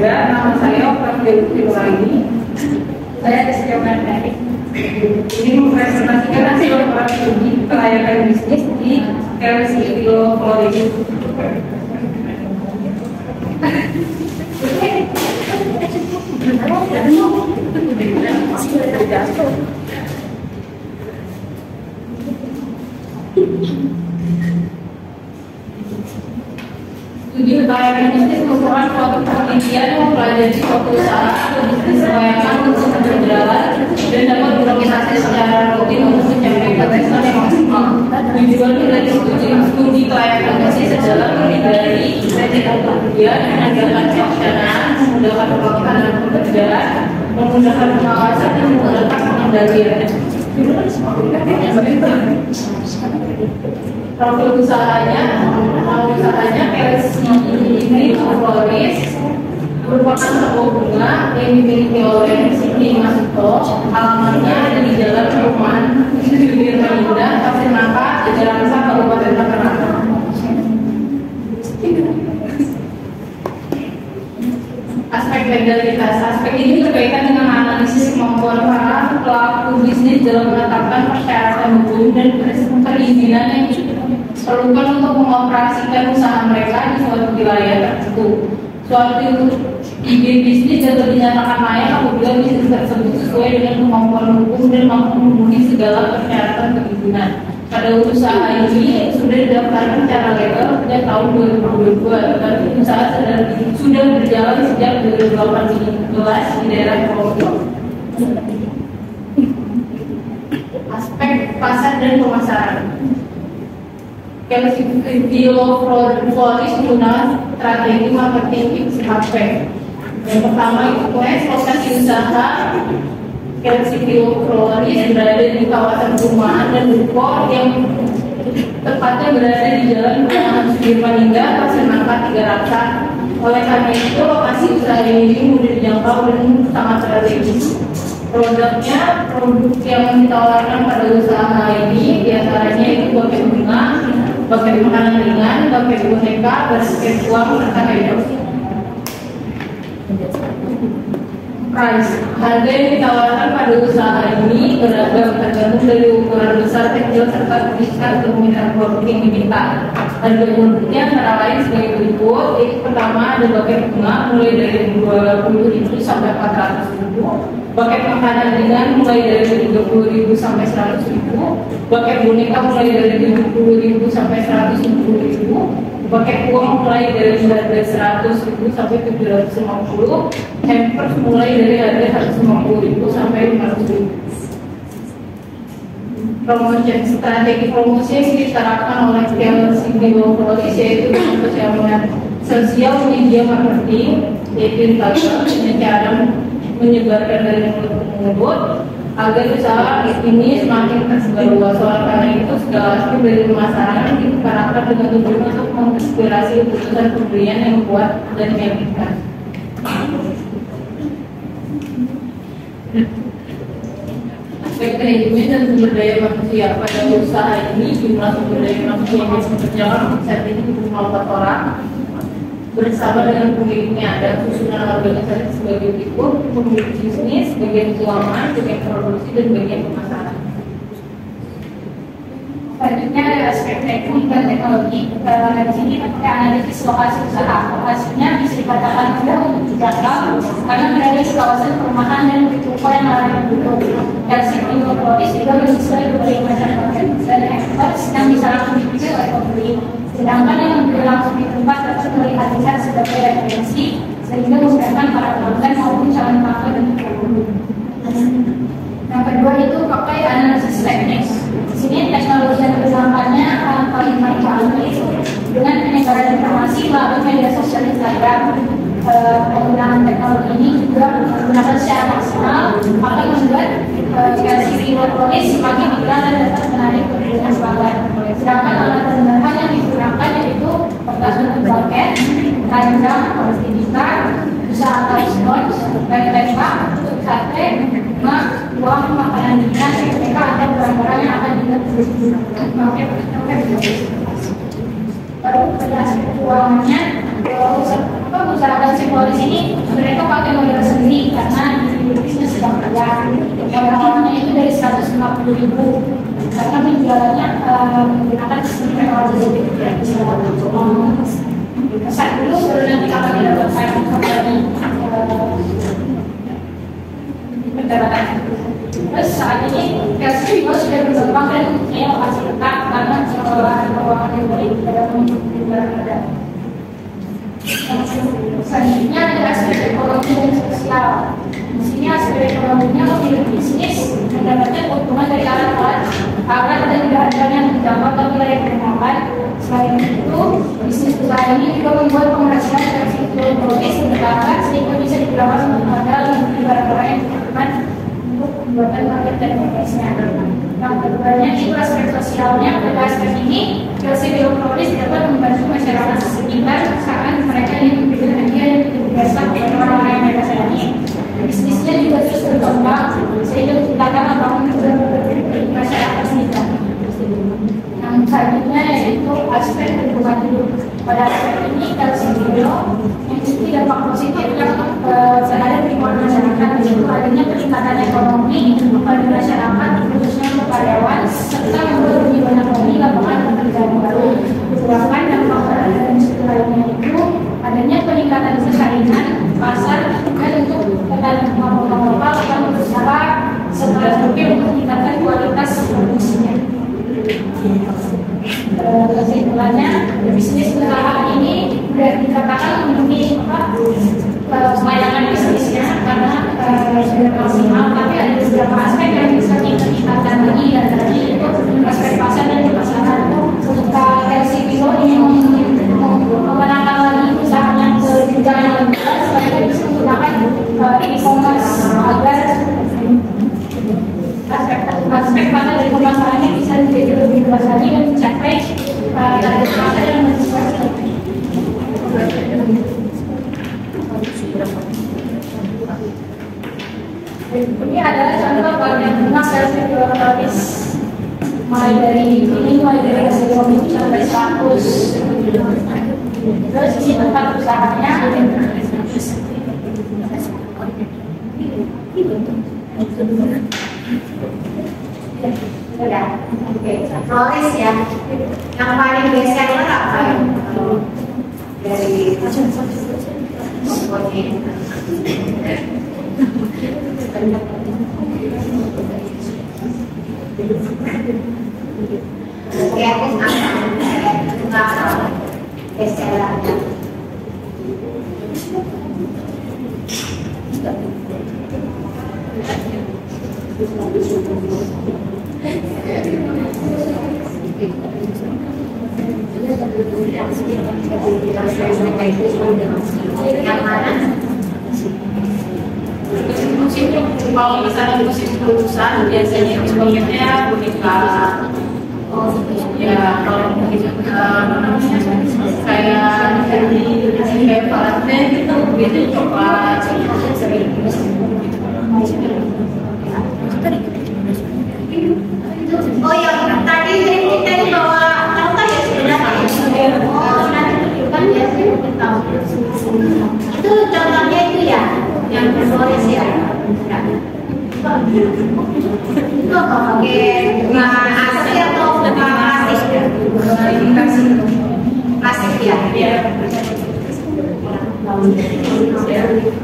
Nama saya Prasetyo Nuraini. Saya Desyoman dari ini mempresentasikan hasil laporan studi kelayakan bisnis di KLC Flores. Studi kelayakan bisnis merupakan suatu penelitian yang mempelajari suatu usaha atau bisnis kelayakan untuk berjalan dan dapat beroperasi secara rutin untuk mencapai potensial yang maksimal. Tujuan dari studi kelayakan bisnis adalah menghindari ketidakpastian, menegakkan pelaksanaan, memudahkan pelaksanaan pekerjaan, memudahkan pengawasan dan memudahkan pengendalian. Profil usahanya KLC Flores merupakan toko bunga yang dimiliki oleh Siti Masito. Alamatnya ada di Jalan Perumahan Sudirman Indah, Pasir Nangka, Jakarta, Kabupaten Tangerang. Aspek legalitas ini berkaitan dengan analisis kemampuan para pelaku bisnis dalam menetapkan persyaratan hukum dan perizinan yang diperlukan untuk mengoperasikan usaha mereka di suatu wilayah tertentu. Suatu ide bisnis dapat dinyatakan layak apabila bisnis tersebut sesuai dengan kemampuan hukum dan mampu memenuhi segala persyaratan perizinan. Pada usaha ini sudah didaftarkan secara legal sejak tahun 2022, tetapi usaha sudah berjalan sejak 2018 di daerah Pulau. Aspek pasar dan pemasaran. KLC Flores menggunakan strategi marketing aspek. Yang pertama itu lokasi usaha KLC Flores berada di kawasan perumahan dan ruko yang tepatnya berada di Jalan Perumahan Sudirman Indah, Pasir Nangka, 3 Raksa. Oleh karena itu lokasi usaha ini mudah dijangkau dan sangat strategis. Produk yang ditawarkan pada usaha ini diantaranya itu buket bunga, buket makanan ringan, buket boneka, basket uang, serta kayu. Price. Harga yang ditawarkan pada usaha ini beragam tergantung dari ukuran besar, kecil, serta tulisan permintaan produk yang diminta. Harga produknya antara lain sebagai berikut. Yaitu pertama ada buket bunga mulai dari 20.000 sampai 400.000. Buket makanan ringan mulai dari 30.000 sampai 100.000. Buket boneka mulai dari 70.000 sampai 150.000. Buket uang mulai dari harga 100.000 sampai 750. Hampers mulai dari harga 150.000 sampai 500.000. Promotion, strategi promosi yang diterapkan oleh KLC Flores yaitu sosial media marketing, yaitu Instagram, dengan cara menyebarkan dari mulut ke mulut agar usaha ini semakin tersebar luas. Karena itu segala aspek dari pemasaran diperkarakan dengan tujuan untuk menginspirasi keputusan pembelian yang kuat dan meyakinkan. Aspek manajemen dan sumber daya manusia pada usaha ini, jumlah sumber daya manusia yang bekerja saat ini 24 orang bersama dengan pemiliknya. Ada susunan organisasi sebagai berikut: pemilik bisnis, bagian keuangan, bagian produksi, dan bagian pemasaran. Selanjutnya ada aspek teknik dan teknologi. Di sini kita analisis lokasi usaha. Lokasinya bisa dikatakan mudah untuk dijangkau karena berada di kawasan perumahan dan ruko yang layak untuk KLC Flores juga menyesuaikan berbagai macam konten dan ekspor yang bisa langsung dipilih oleh pembeli. Sedangkan yang membeli langsung di tempat dapat melihat sebagai referensi sehingga memudahkan para pelanggan maupun calon pelanggan untuk berburu. Yang kedua itu pakai analisis teknis. Di sini teknologi yang digunakannya paling canggih dengan penyebaran informasi melalui media sosial Instagram. Penggunaan teknologi ini juga menggunakan secara maksimal akan membuat KLC Flores semakin dikenal dan dapat menarik perhatian pelanggan. Sedangkan alat tambahan yang digunakan yaitu kertas untuk buket, ranjang, digital, usaha atau sponge, tempat, sate, mak, uang, makanan ringan, mereka ada barang-barang yang akan digunakan. Baru pada aspek keuangannya, usaha KLC Flores ini mereka pakai modal sendiri karena di bisnis sedang berjalan. Modal-modalnya itu dari 150.000 karena penjualannya menggunakan sistem teknologi saat dulu baru nanti kalau tidak bersaing kembali pendapatan. Terus saat ini Kelsey juga sudah berkembang dan punya lokasi tetap karena pengelolaan keuangan yang baik dalam mengikuti barang-barang. Selanjutnya ada aspek ekonomi dan sosial. Di sini aspek ekonominya pemilik bisnis mendapatkan keuntungan dari alat-alat dan tidak adanya terdampak ke wilayah perdagangan. Selain itu, bisnis usaha ini juga membuat penghasilan dari sektor ekonomis bertambah sehingga bisa digunakan untuk modal membeli barang-barang yang dibutuhkan untuk pembuatan market dan bisnisnya. Yang keduanya itu aspek sosialnya. Pada aspek ini, Kelsey Bioprolis dapat membantu masyarakat sekitar saat mereka yang memberikan hadiah yang tidak biasa kepada orang yang mereka sayangi. Bisnisnya juga terus berkembang sehingga menciptakan lapangan kerja bagi masyarakat sekitar. Yang selanjutnya yaitu aspek lingkungan hidup. Pada aspek ini Kelsey Bio memiliki dampak positif yang terhadap lingkungan masyarakat, yaitu adanya peningkatan ekonomi bagi masyarakat khususnya untuk karyawan serta membuat lebih banyak lagi lapangan pekerjaan baru. Sedangkan dampak dan lainnya itu adanya peningkatan persaingan pasar dan untuk petani lokal yang berusaha serta mungkin untuk meningkatkan kualitas produksinya. Kesimpulannya, bisnis usaha ini sudah dikatakan memenuhi kelayakan bisnisnya karena sudah maksimal, tapi ada beberapa aspek yang bisa ditingkatkan lagi dan tadi itu aspek pasar dan pemasaran. Kelsey Bio ingin memenangkan lagi usahanya ke jenjang yang lebih besar selain bisa menggunakan e-commerce agar aspek pasar dari pemasarannya bisa menjadi lebih luas lagi dan mencapai target pasar yang lebih luas lagi. Ini adalah contoh bagian tengah Kelsey Bioprolis mulai dari hasil komisi sampai 100. Terus ini tempat usahanya. Udah, oke. Prolis ya. Yang paling bestseller apa? Dari bestseller. Yang mana? Kalau misalnya musim kelulusan biasanya diskonsnya boneka. Ya kalau kayak Valentine itu coklat. Oh yang tadi kita bawa contoh ya sebenarnya. Oh nanti tunjukkan ya saya tahu. Itu contohnya itu ya yang berfolis ya. Itu pakai asli atau plastik? Plastik ya.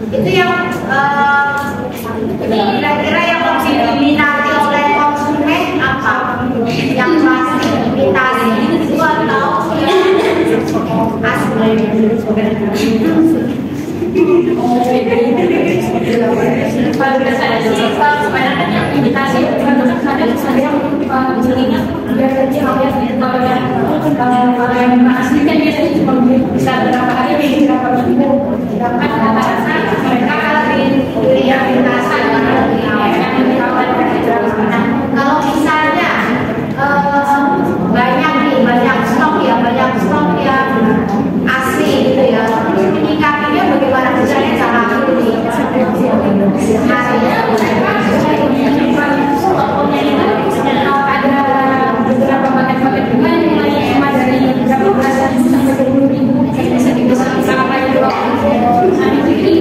Itu yang kira-kira yang masih diminati oleh konsumen apa? Yang plastik imitasi itu atau yang asli? Pada dasarnya sih kebanyakan yang imitasi kadang saya belinya biar saja kalau yang asli kan biasanya cuma bisa berapa hari berapa minggu. Sedangkan rata-rata mereka beli yang imitasi yang ditawarkan di dalam. Kalau misalnya banyak stok yang asli gitu ya, menyikapinya bagaimana misalnya sama ini? Biasanya mereka ada beberapa paket-paket bunga yang mulai cuma dari berapa belas sampai 20.000 bisa sampai 2. Nah itu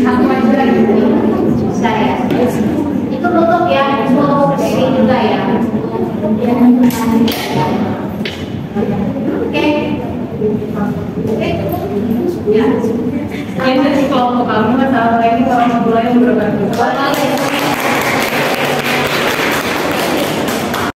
Aku aja gitu. Bisa ya. Itu tutup ya, untuk berdiri juga ya. Oke. Oke. Ya. Ini kalau kamu masalah ini kalau mau mulai berapa?